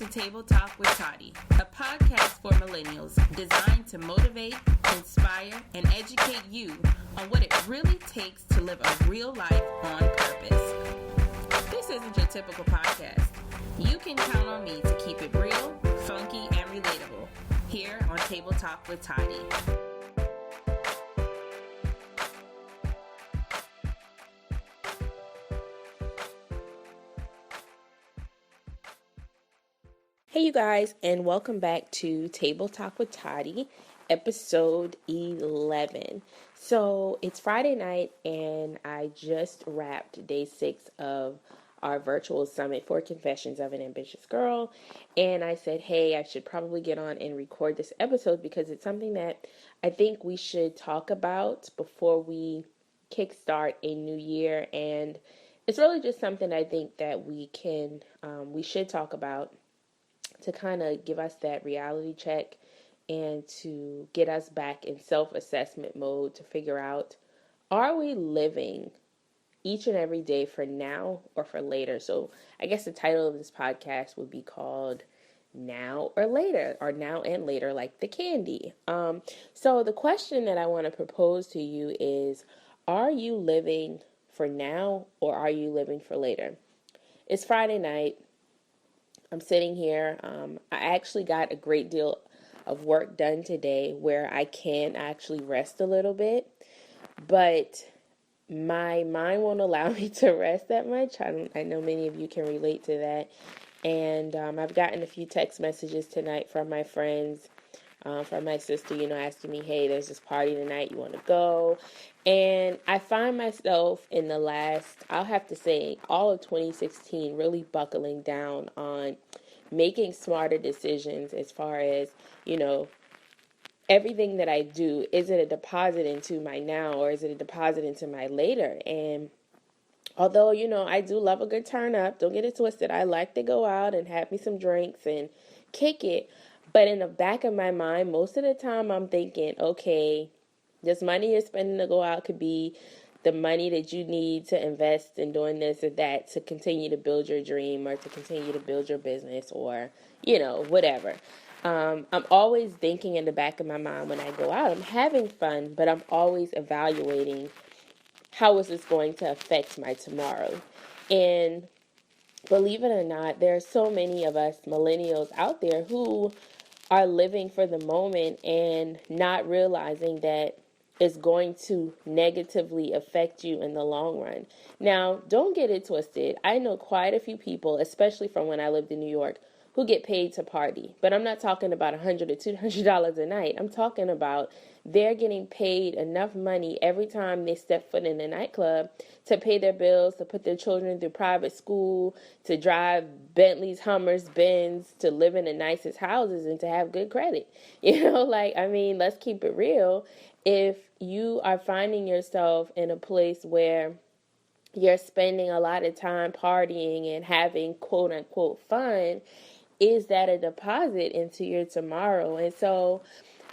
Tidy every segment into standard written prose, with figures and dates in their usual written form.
to Table Talk with Toddy, a podcast for millennials designed to motivate, inspire, and educate you on what it really takes to live a real life on purpose. This isn't your typical podcast. You can count on me to keep it real, funky, and relatable here on Table Talk with Toddy. Hey you guys, and welcome back to Table Talk with Toddy, episode 11. So it's Friday night and I just wrapped day 6 of our virtual summit for Confessions of an Ambitious Girl. And I said, hey, I should probably get on and record this episode because it's something that I think we should talk about before we kickstart a new year. And it's really just something I think that we should talk about to kind of give us that reality check and to get us back in self-assessment mode to figure out, are we living each and every day for now or for later? So I guess the title of this podcast would be called Now or Later, or Now and Later, like the candy. So the question that I want to propose to you is, are you living for now or are you living for later? It's Friday night. I'm sitting here. I actually got a great deal of work done today where I can actually rest a little bit, but my mind won't allow me to rest that much. I know many of you can relate to that. And I've gotten a few text messages tonight from my friends, from my sister, asking me, hey, there's this party tonight, you want to go? And I find myself in the last, I'll have to say, all of 2016, really buckling down on making smarter decisions as far as, everything that I do. Is it a deposit into my now or is it a deposit into my later? And although, I do love a good turn up, don't get it twisted. I like to go out and have me some drinks and kick it. But in the back of my mind, most of the time I'm thinking, okay, this money you're spending to go out could be the money that you need to invest in doing this or that to continue to build your dream or to continue to build your business or, whatever. I'm always thinking in the back of my mind when I go out, I'm having fun, but I'm always evaluating how is this going to affect my tomorrow. And believe it or not, there are so many of us millennials out there who are living for the moment and not realizing that it's going to negatively affect you in the long run. Now, don't get it twisted. I know quite a few people, especially from when I lived in New York, who get paid to party. But I'm not talking about $100 or $200 a night. I'm talking about they're getting paid enough money every time they step foot in a nightclub to pay their bills, to put their children through private school, to drive Bentleys, Hummers, Benz, to live in the nicest houses and to have good credit. Let's keep it real. If you are finding yourself in a place where you're spending a lot of time partying and having quote unquote fun, is that a deposit into your tomorrow? And so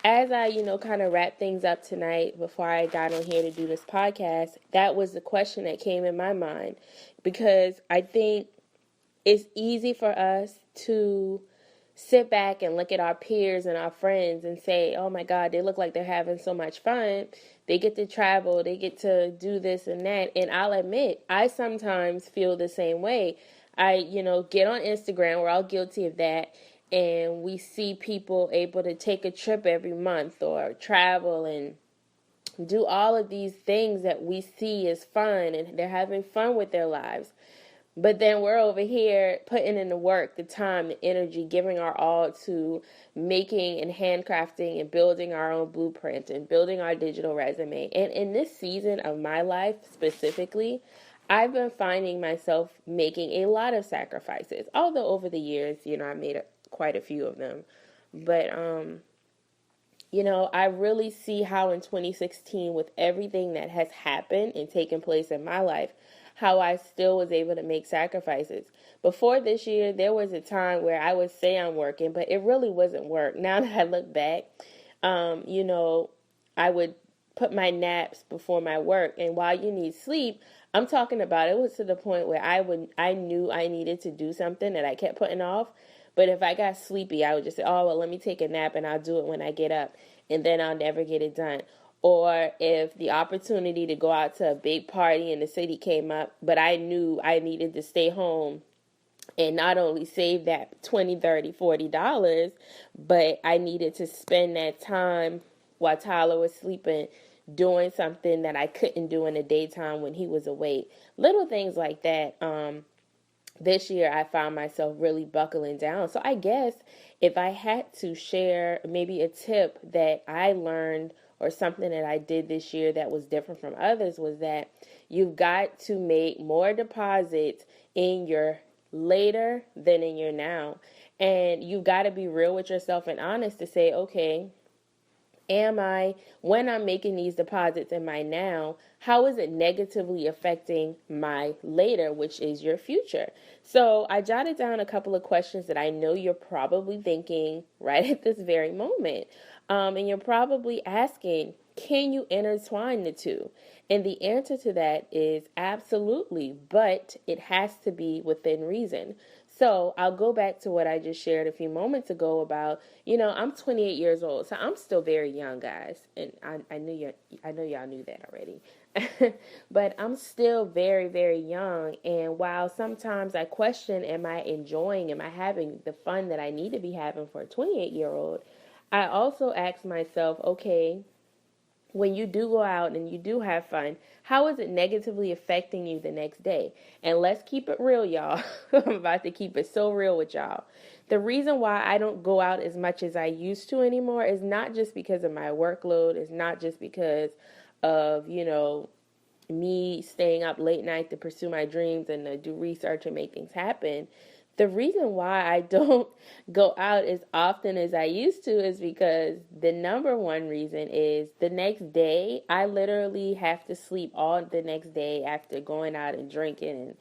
as I, kind of wrap things up tonight before I got on here to do this podcast, that was the question that came in my mind, because I think it's easy for us to sit back and look at our peers and our friends and say, oh my God, they look like they're having so much fun. They get to travel, they get to do this and that. And I'll admit, I sometimes feel the same way. I, get on Instagram, we're all guilty of that. And we see people able to take a trip every month or travel and do all of these things that we see as fun, and they're having fun with their lives. But then we're over here putting in the work, the time, the energy, giving our all to making and handcrafting and building our own blueprint and building our digital resume. And in this season of my life specifically, I've been finding myself making a lot of sacrifices. Although over the years, I made quite a few of them. But, I really see how in 2016, with everything that has happened and taken place in my life, how I still was able to make sacrifices. Before this year, there was a time where I would say I'm working, but it really wasn't work. Now that I look back, I would put my naps before my work. And while you need sleep, I'm talking about it was to the point where I knew I needed to do something that I kept putting off. But if I got sleepy, I would just say, "Oh, well, let me take a nap and I'll do it when I get up." And then I'll never get it done. Or if the opportunity to go out to a big party in the city came up, but I knew I needed to stay home and not only save that 20, 30, $40, but I needed to spend that time while Tyler was sleeping doing something that I couldn't do in the daytime when he was awake. Little things like that. This year I found myself really buckling down. So I guess if I had to share maybe a tip that I learned or something that I did this year that was different from others was that you've got to make more deposits in your later than in your now. And you've got to be real with yourself and honest to say, okay, when I'm making these deposits in my now, how is it negatively affecting my later, which is your future? So I jotted down a couple of questions that I know you're probably thinking right at this very moment. And you're probably asking, can you intertwine the two? And the answer to that is absolutely, but it has to be within reason. So I'll go back to what I just shared a few moments ago about, I'm 28 years old, so I'm still very young, guys. And I know y'all knew that already. But I'm still very, very young. And while sometimes I question, am I having the fun that I need to be having for a 28-year-old? I also ask myself, okay, when you do go out and you do have fun, how is it negatively affecting you the next day? And let's keep it real, y'all. I'm about to keep it so real with y'all. The reason why I don't go out as much as I used to anymore is not just because of my workload. It's not just because of, me staying up late night to pursue my dreams and to do research and make things happen. The reason why I don't go out as often as I used to is because the number one reason is the next day, I literally have to sleep all the next day after going out and drinking and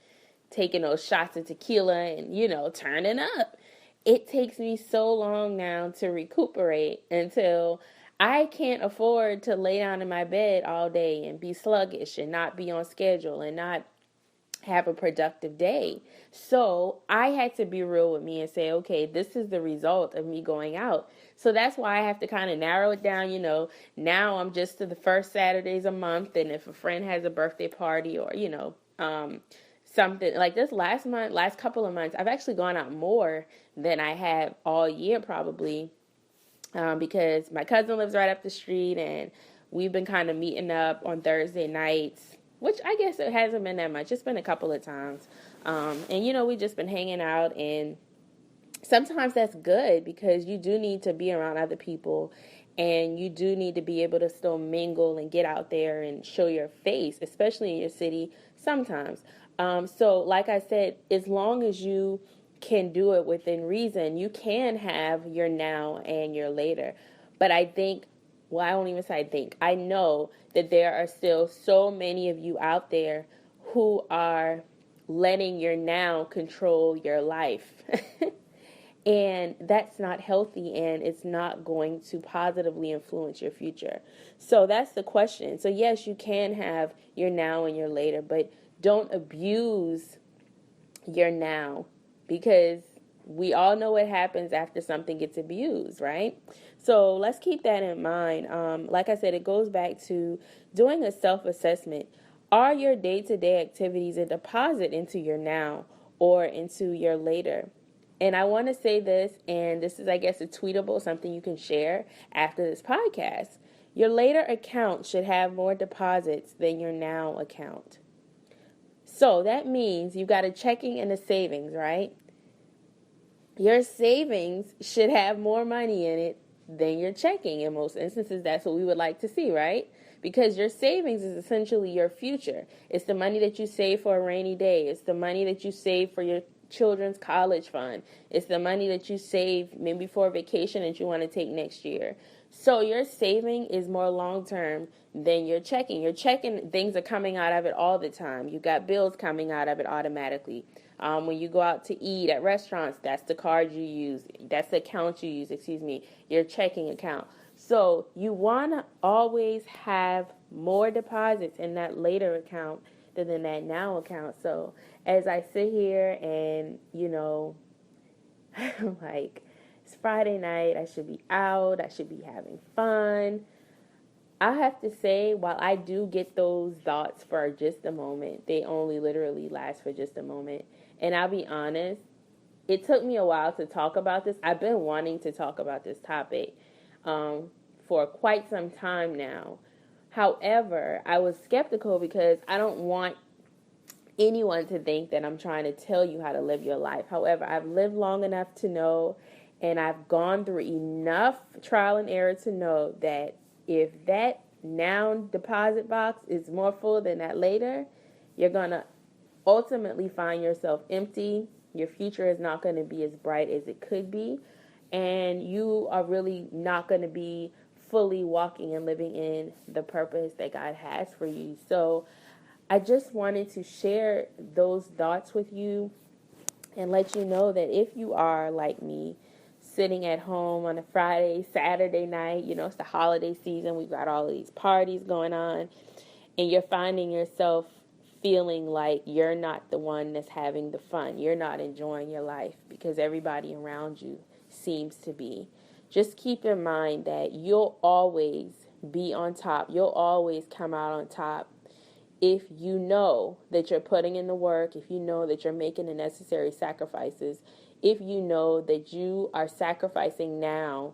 taking those shots of tequila and, turning up. It takes me so long now to recuperate until I can't afford to lay down in my bed all day and be sluggish and not be on schedule and not have a productive day. So I had to be real with me and say, okay, this is the result of me going out. So that's why I have to kind of narrow it down. Now I'm just to the first Saturdays a month. And if a friend has a birthday party or, something like this last couple of months, I've actually gone out more than I have all year probably, because my cousin lives right up the street and we've been kind of meeting up on Thursday nights, which I guess it hasn't been that much. It's been a couple of times. And, we just been hanging out, and sometimes that's good because you do need to be around other people and you do need to be able to still mingle and get out there and show your face, especially in your city sometimes. So like I said, as long as you can do it within reason, you can have your now and your later. But I think, well, I won't even say I think, I know that there are still so many of you out there who are letting your now control your life. And that's not healthy, and it's not going to positively influence your future. So that's the question. So yes, you can have your now and your later, but don't abuse your now, because we all know what happens after something gets abused, right? So let's keep that in mind. Like I said, it goes back to doing a self-assessment. Are your day-to-day activities a deposit into your now or into your later? And I want to say this, and this is, I guess, a tweetable, something you can share after this podcast. Your later account should have more deposits than your now account. So that means you've got a checking and a savings, right? Your savings should have more money in it than your checking. In most instances, that's what we would like to see, right? Because your savings is essentially your future. It's the money that you save for a rainy day. It's the money that you save for your children's college fund. It's the money that you save maybe for a vacation that you want to take next year. So your saving is more long term than your checking. Your checking, things are coming out of it all the time. You got bills coming out of it automatically. When you go out to eat at restaurants, that's the card you use. That's the account you use, your checking account. So you want to always have more deposits in that later account than that now account. So as I sit here and, like, it's Friday night, I should be out, I should be having fun. I have to say, while I do get those thoughts for just a moment, they only literally last for just a moment. And I'll be honest, it took me a while to talk about this. I've been wanting to talk about this topic for quite some time now. However, I was skeptical because I don't want anyone to think that I'm trying to tell you how to live your life. However, I've lived long enough to know, and I've gone through enough trial and error to know that if that now deposit box is more full than that later, you're going to ultimately find yourself empty. Your future is not going to be as bright as it could be, and you are really not going to be fully walking and living in the purpose that God has for you. So I just wanted to share those thoughts with you and let you know that if you are like me, sitting at home on a Friday, Saturday night, it's the holiday season, we've got all of these parties going on, and you're finding yourself feeling like you're not the one that's having the fun. You're not enjoying your life because everybody around you seems to be. Just keep in mind that you'll always be on top. You'll always come out on top if you know that you're putting in the work, if you know that you're making the necessary sacrifices, if you know that you are sacrificing now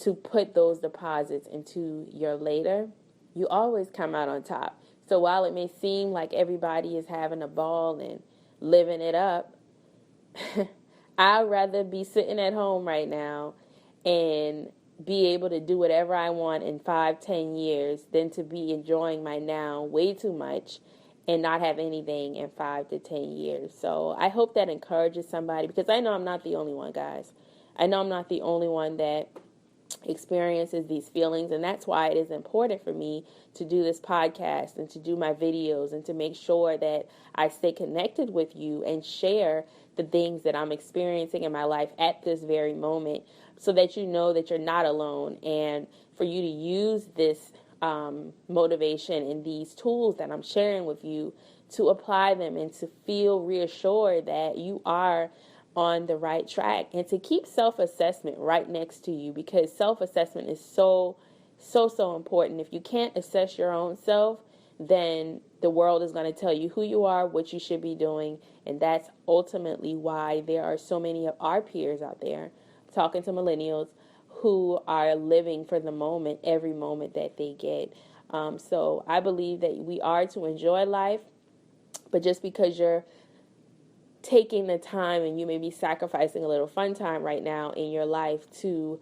to put those deposits into your later, you always come out on top. So while it may seem like everybody is having a ball and living it up, I'd rather be sitting at home right now and be able to do whatever I want in 5-10 years than to be enjoying my now way too much and not have anything in 5 to 10 years. So I hope that encourages somebody, because I know I'm not the only one, guys. I know I'm not the only one that experiences these feelings, and that's why it is important for me to do this podcast and to do my videos and to make sure that I stay connected with you and share the things that I'm experiencing in my life at this very moment, so that you know that you're not alone, and for you to use this motivation and these tools that I'm sharing with you to apply them and to feel reassured that you are on the right track, and to keep self-assessment right next to you, because self-assessment is so important. If you can't assess your own self, then the world is going to tell you who you are, what you should be doing, and that's ultimately why there are so many of our peers out there, talking to millennials, who are living for the moment, every moment that they get. So I believe that we are to enjoy life, but just because you're taking the time and you may be sacrificing a little fun time right now in your life to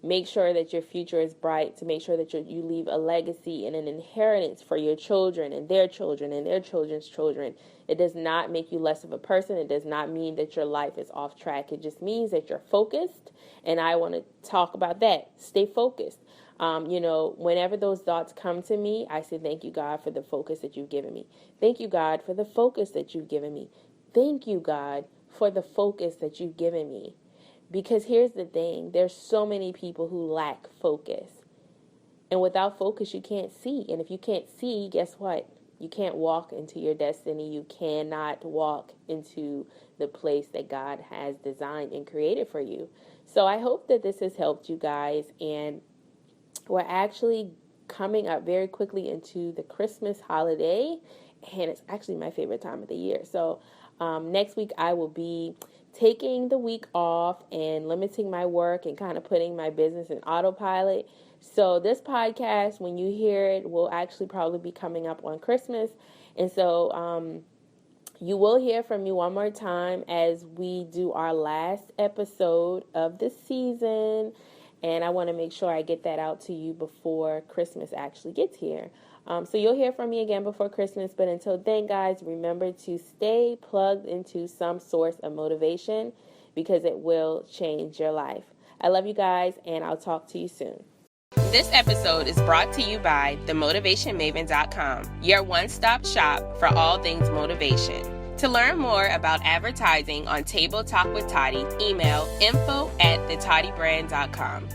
make sure that your future is bright, to make sure that you leave a legacy and an inheritance for your children and their children and their children's children. It does not make you less of a person. It does not mean that your life is off track. It just means that you're focused, and I want to talk about that. Stay focused. Whenever those thoughts come to me, I say, thank you, God, for the focus that you've given me. Thank you, God, for the focus that you've given me. Thank you, God, for the focus that you've given me. Because here's the thing, there's so many people who lack focus. And without focus, you can't see. And if you can't see, guess what? You can't walk into your destiny. You cannot walk into the place that God has designed and created for you. So I hope that this has helped you guys. And we're actually coming up very quickly into the Christmas holiday. And it's actually my favorite time of the year. So next week I will be taking the week off and limiting my work and kind of putting my business in autopilot. So this podcast, when you hear it, will actually probably be coming up on Christmas. And so you will hear from me one more time as we do our last episode of the season. And I want to make sure I get that out to you before Christmas actually gets here. So you'll hear from me again before Christmas. But until then, guys, remember to stay plugged into some source of motivation, because it will change your life. I love you guys, and I'll talk to you soon. This episode is brought to you by themotivationmaven.com, your one-stop shop for all things motivation. To learn more about advertising on Table Talk with Toddy, email info@thetoddybrand.com.